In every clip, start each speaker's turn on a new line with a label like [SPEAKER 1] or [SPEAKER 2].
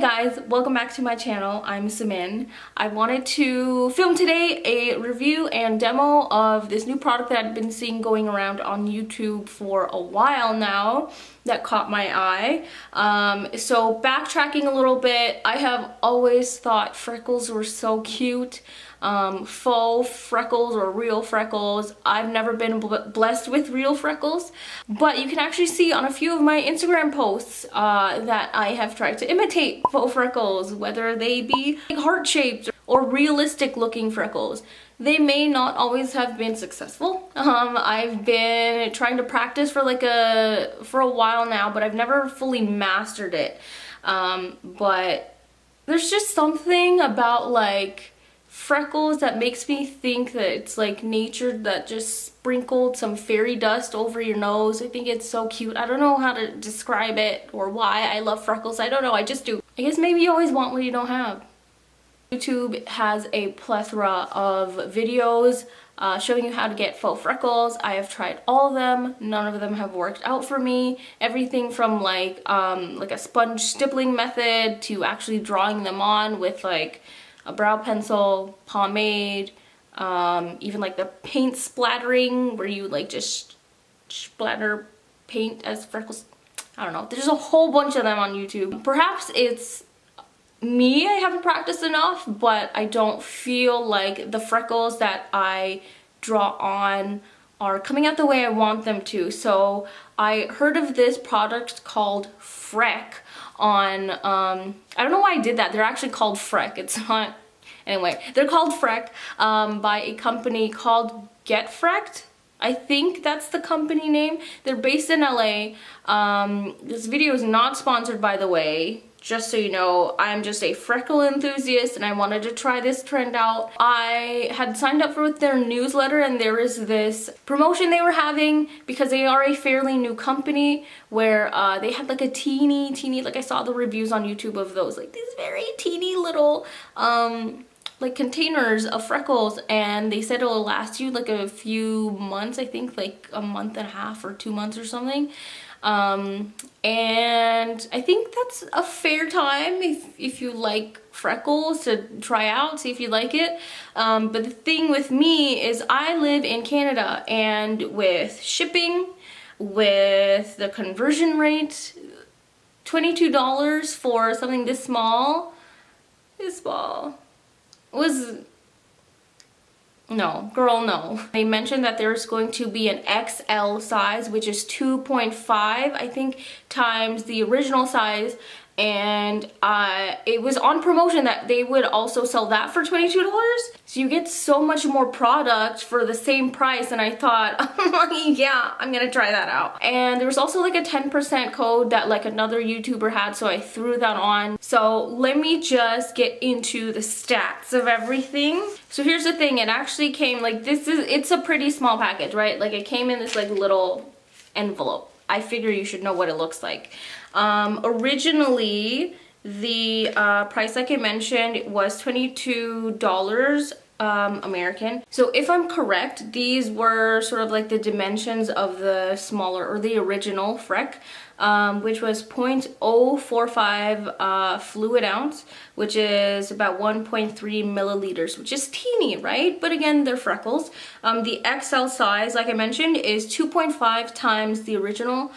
[SPEAKER 1] guys, welcome back to my channel. I'm Samin. I wanted to film today a review and demo of this new product that I've been seeing going around on YouTube for a while now that caught my eye. So backtracking a little bit, I have always thought freckles were so cute. Faux freckles or real freckles. I've never been blessed with real freckles, but you can actually see on a few of my Instagram posts that I have tried to imitate faux freckles, whether they be heart-shaped or realistic looking freckles. They may not always have been successful. I've been trying to practice for a while now, but I've never fully mastered it. But there's just something about like freckles that makes me think that it's like nature that just sprinkled some fairy dust over your nose. I think it's so cute. I don't know how to describe it or why I love freckles. I don't know, I just do. I guess maybe you always want what you don't have. YouTube has a plethora of videos showing you how to get faux freckles. I have tried all of them. None of them have worked out for me. Everything from like a sponge stippling method to actually drawing them on with like a brow pencil, pomade, even like the paint splattering where you like just splatter paint as freckles. I don't know. There's a whole bunch of them on YouTube. Perhaps it's me, I haven't practiced enough, but I don't feel like the freckles that I draw on are coming out the way I want them to. So I heard of this product called FRECK on, I don't know why I did that. They're actually called FRECK. It's not, anyway, they're called FRECK by a company called Get Frecked. I think that's the company name. They're based in LA. This video is not sponsored, by the way. Just so you know, I'm just a freckle enthusiast and I wanted to try this trend out. I had signed up for their newsletter and there is this promotion they were having because they are a fairly new company where they had like a teeny, like I saw the reviews on YouTube of those, like these very teeny little like containers of freckles, and they said it'll last you like a few months, I think like a month and a half or 2 months or something. And I think that's a fair time if you like freckles to try out, see if you like it. But the thing with me is I live in Canada, and with shipping, with the conversion rate, $22 for something this small was, no, girl, no. They mentioned that there's going to be an XL size, which is 2.5, I think, times the original size. And it was on promotion that they would also sell that for $22. So you get so much more product for the same price, and I thought, yeah, I'm gonna try that out. And there was also like a 10% code that like another YouTuber had, so I threw that on. So let me just get into the stats of everything. So here's the thing, it actually came like it's a pretty small package, right? Like it came in this like little envelope. I figure you should know what it looks like. Originally, the price, like I mentioned, was $22 American. So if I'm correct, these were sort of like the dimensions of the smaller or the original FRECK, which was 0.045 fluid ounce, which is about 1.3 milliliters, which is teeny, right? But again, they're freckles. The XL size, like I mentioned, is 2.5 times the original,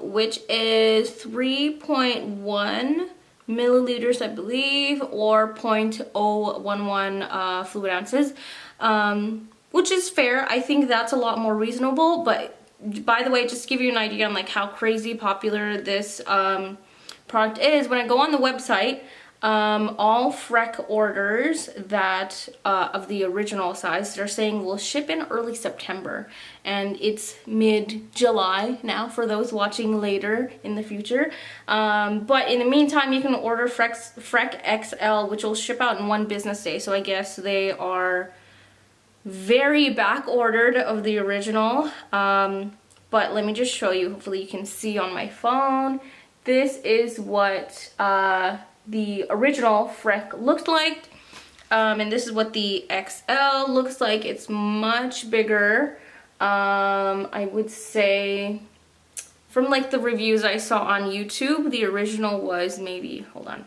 [SPEAKER 1] which is 3.1 milliliters, I believe, or 0.011 fluid ounces, which is fair. I think that's a lot more reasonable. But by the way, just to give you an idea on like how crazy popular this product is, when I go on the website, all FRECK orders that of the original size, they're saying will ship in early September, and it's mid-July now for those watching later in the future. But in the meantime, you can order FRECK XL, which will ship out in 1 business day. So I guess they are very back ordered of the original. But let me just show you. Hopefully you can see on my phone. This is what the original FRECK looked like, and this is what the XL looks like. It's much bigger. I would say from like the reviews I saw on YouTube, the original was maybe, hold on,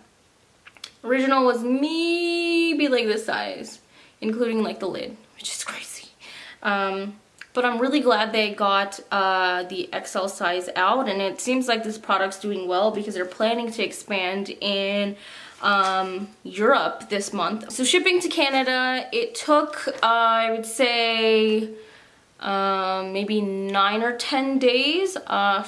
[SPEAKER 1] Original was maybe like this size, including like the lid, which is crazy. But I'm really glad they got the XL size out, and it seems like this product's doing well because they're planning to expand in Europe this month. So shipping to Canada, it took I would say maybe 9 or 10 days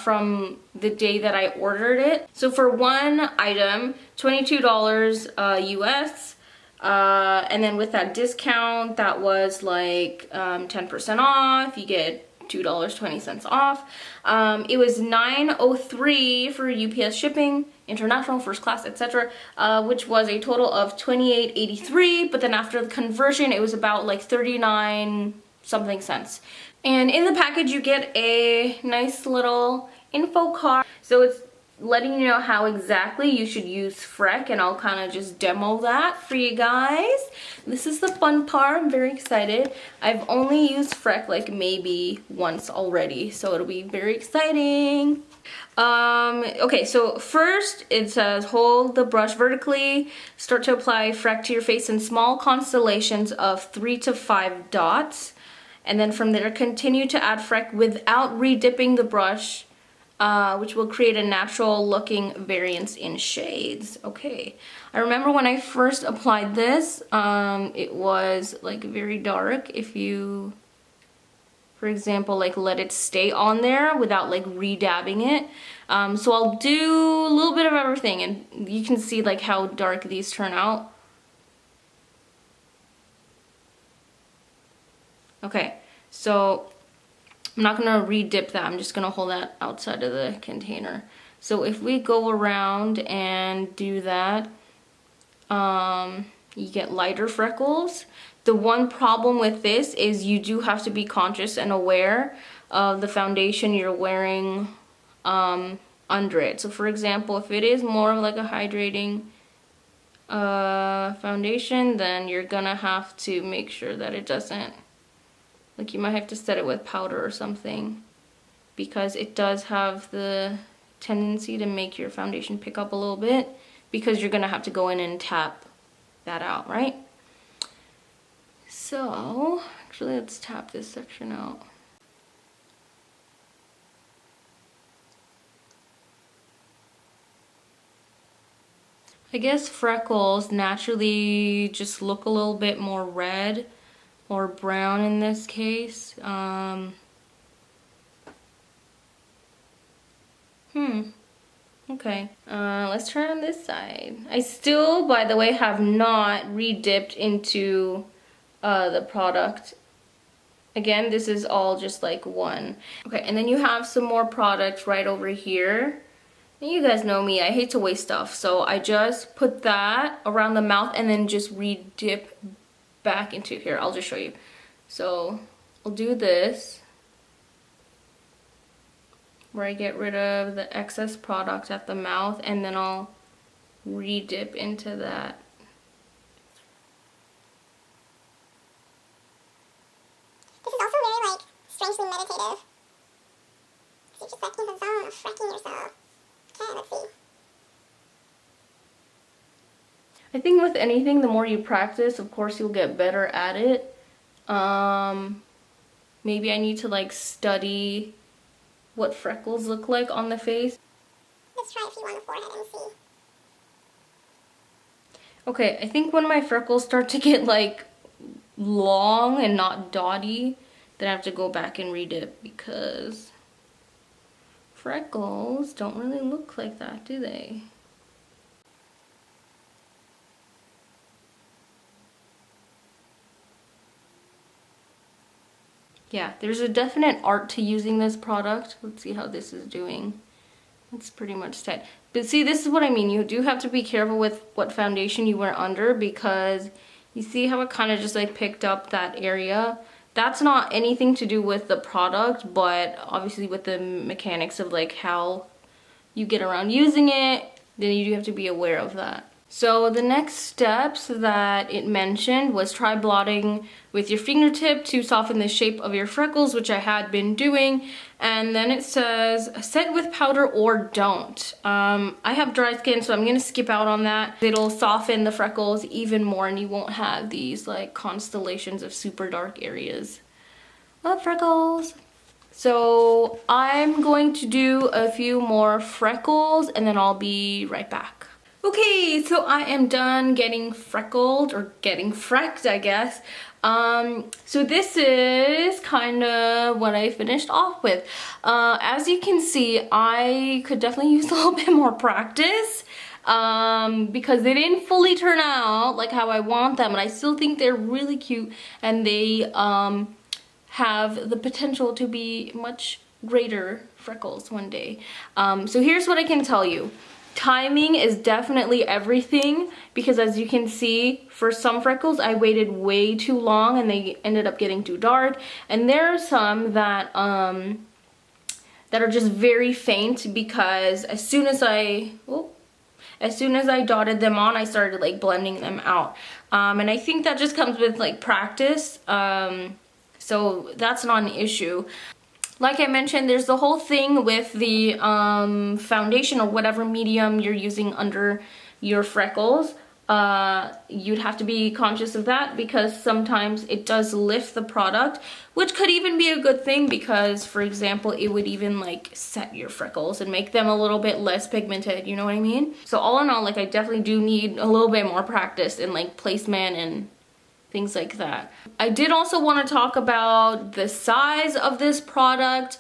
[SPEAKER 1] from the day that I ordered it. So for one item, $22 US, and then with that discount, that was like 10% off. You get $2.20 off. It was $9.03 for UPS shipping, international, first class, etc., which was a total of $28.83. But then after the conversion, it was about like 39 something cents. And in the package you get a nice little info card, so it's letting you know how exactly you should use FRECK, and I'll kind of just demo that for you guys. This is the fun part. I'm very excited. I've only used FRECK like maybe once already, so it'll be very exciting. Okay, so first it says hold the brush vertically, start to apply FRECK to your face in small constellations of 3 to 5 dots. And then from there, continue to add FRECK without redipping the brush, which will create a natural looking variance in shades. Okay, I remember when I first applied this, it was like very dark. If you, for example, like let it stay on there without like redabbing it. So I'll do a little bit of everything, and you can see like how dark these turn out. Okay, so I'm not gonna redip that, I'm just gonna hold that outside of the container. So if we go around and do that, you get lighter freckles. The one problem with this is you do have to be conscious and aware of the foundation you're wearing under it. So for example, if it is more of like a hydrating foundation, then you're gonna have to make sure that it doesn't, like you might have to set it with powder or something, because it does have the tendency to make your foundation pick up a little bit, because you're gonna have to go in and tap that out, right? So actually let's tap this section out. I guess freckles naturally just look a little bit more red or brown in this case. Okay, let's try on this side. I still, by the way, have not redipped into the product. Again, this is all just like one. Okay, and then you have some more product right over here. And you guys know me, I hate to waste stuff, so I just put that around the mouth and then just redip back into here. I'll just show you. So I'll do this, where I get rid of the excess product at the mouth, and then I'll redip into that.
[SPEAKER 2] This is also very, like, strangely meditative. You're just like in the zone of frecking yourself. Okay, let's see.
[SPEAKER 1] I think with anything, the more you practice, of course, you'll get better at it. Maybe I need to like study what freckles look like on the face.
[SPEAKER 2] Let's try a few on the forehead and see.
[SPEAKER 1] Okay, I think when my freckles start to get like long and not dotty, then I have to go back and redip, because freckles don't really look like that, do they? Yeah, there's a definite art to using this product. Let's see how this is doing. It's pretty much tight. But see, this is what I mean. You do have to be careful with what foundation you wear under, because you see how it kind of just like picked up that area? That's not anything to do with the product, but obviously with the mechanics of like how you get around using it, then you do have to be aware of that. So the next steps that it mentioned was try blotting with your fingertip to soften the shape of your freckles, which I had been doing. And then it says set with powder or don't. I have dry skin, so I'm gonna skip out on that. It'll soften the freckles even more and you won't have these like constellations of super dark areas. Love freckles. So I'm going to do a few more freckles and then I'll be right back. Okay, so I am done getting freckled, or getting frecked, I guess. So this is kind of what I finished off with. As you can see, I could definitely use a little bit more practice because they didn't fully turn out like how I want them, and I still think they're really cute, and they have the potential to be much greater freckles one day. So here's what I can tell you. Timing is definitely everything, because as you can see, for some freckles I waited way too long and they ended up getting too dark, and there are some that are just very faint because as soon as I dotted them on, I started like blending them out, and I think that just comes with like practice, so that's not an issue. Like I mentioned, there's the whole thing with the foundation or whatever medium you're using under your freckles. You'd have to be conscious of that because sometimes it does lift the product, which could even be a good thing because, for example, it would even like set your freckles and make them a little bit less pigmented, you know what I mean? So all in all, like I definitely do need a little bit more practice in like placement and things like that. I did also want to talk about the size of this product.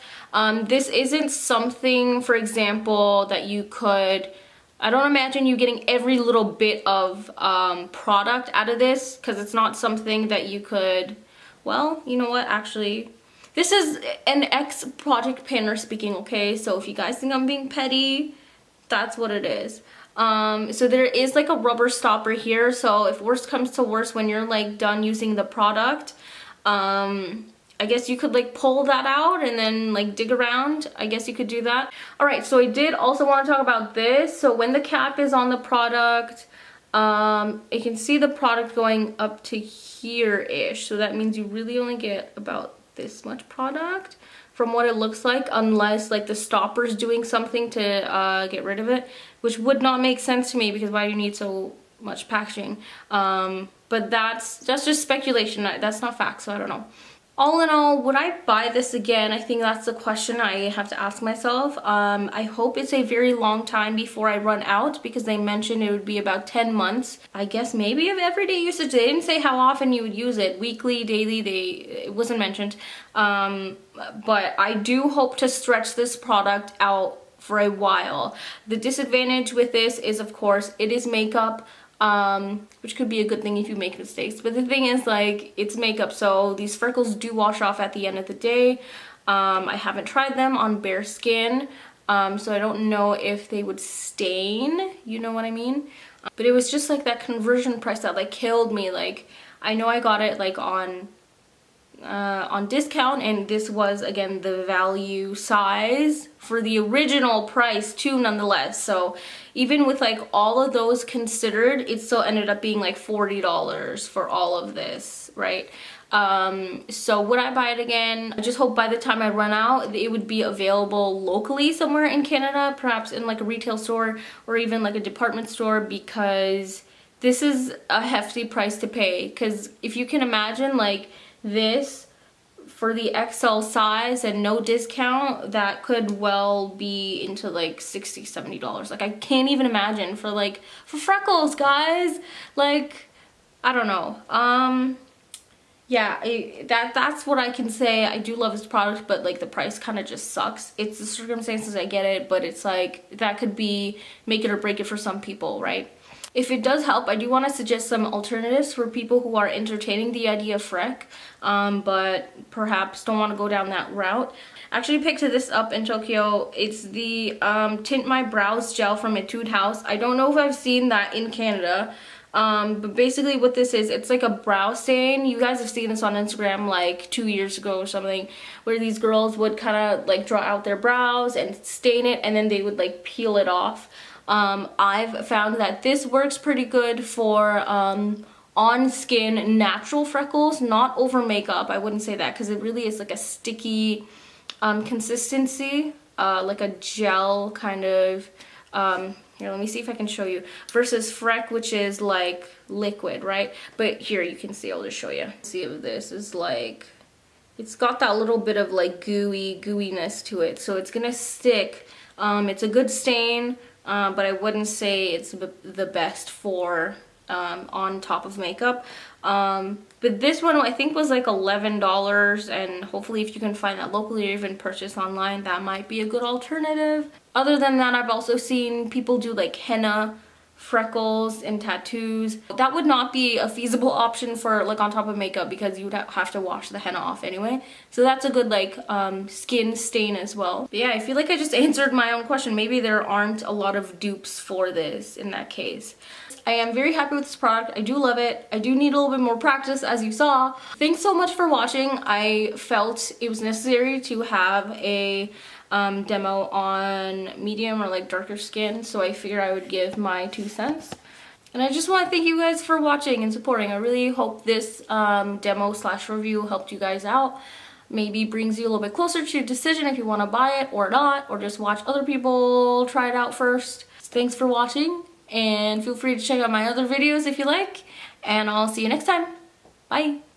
[SPEAKER 1] This isn't something, for example, that you could, I don't imagine you getting every little bit of product out of this, because it's not something that you could, well, you know what, actually, this is an ex-project planner speaking, okay? So if you guys think I'm being petty, that's what it is. So there is like a rubber stopper here, so if worst comes to worst, when you're like done using the product, I guess you could like pull that out and then like dig around. I guess you could do that. Alright, so I did also want to talk about this. So when the cap is on the product, you can see the product going up to here-ish, so that means you really only get about this much product from what it looks like, unless like the stopper's doing something to get rid of it, which would not make sense to me because why do you need so much packaging? But that's just speculation. That's not fact, so I don't know. All in all, would I buy this again? I think that's the question I have to ask myself. I hope it's a very long time before I run out, because they mentioned it would be about 10 months. I guess maybe of everyday usage. They didn't say how often you would use it. Weekly, daily, it wasn't mentioned. But I do hope to stretch this product out for a while. The disadvantage with this is, of course, it is makeup. Which could be a good thing if you make mistakes. But the thing is, like, it's makeup, so these freckles do wash off at the end of the day. I haven't tried them on bare skin, so I don't know if they would stain, you know what I mean? But it was just like that conversion price that like killed me. Like, I know I got it like on discount, and this was again the value size for the original price too, nonetheless. So even with like all of those considered, it still ended up being like $40 for all of this, right? So would I buy it again? I just hope by the time I run out, it would be available locally somewhere in Canada, perhaps in like a retail store or even like a department store, because this is a hefty price to pay. Because if you can imagine, like, this for the XL size and no discount, that could well be into like $60-70. Like, I can't even imagine for freckles, guys. Like, I don't know. Yeah, that's what I can say. I do love this product, but like the price kind of just sucks. It's the circumstances, I get it, but it's like that could be make it or break it for some people, right? If it does help, I do want to suggest some alternatives for people who are entertaining the idea of FRECK, but perhaps don't want to go down that route. I actually picked this up in Tokyo. It's the Tint My Brows Gel from Etude House. I don't know if I've seen that in Canada, but basically what this is, it's like a brow stain. You guys have seen this on Instagram like 2 years ago or something, where these girls would kind of like draw out their brows and stain it, and then they would like peel it off. I've found that this works pretty good for on skin natural freckles, not over makeup. I wouldn't say that because it really is like a sticky consistency, like a gel kind of. Here, let me see if I can show you. Versus FRECK, which is like liquid, right? But here you can see, I'll just show you. See if this is like, it's got that little bit of like gooiness to it. So it's gonna stick. It's a good stain, but I wouldn't say it's the best for on top of makeup. But this one I think was like $11, and hopefully if you can find that locally or even purchase online, that might be a good alternative. Other than that, I've also seen people do like henna freckles and tattoos. That would not be a feasible option for like on top of makeup because you would have to wash the henna off anyway. So that's a good like skin stain as well. But yeah, I feel like I just answered my own question. Maybe there aren't a lot of dupes for this in that case. I am very happy with this product. I do love it. I do need a little bit more practice, as you saw. Thanks so much for watching. I felt it was necessary to have a demo on medium or like darker skin, so I figured I would give my 2 cents. And I just want to thank you guys for watching and supporting. I really hope this demo / review helped you guys out. Maybe brings you a little bit closer to your decision if you want to buy it or not, or just watch other people try it out first. Thanks for watching, and feel free to check out my other videos if you like, and I'll see you next time. Bye!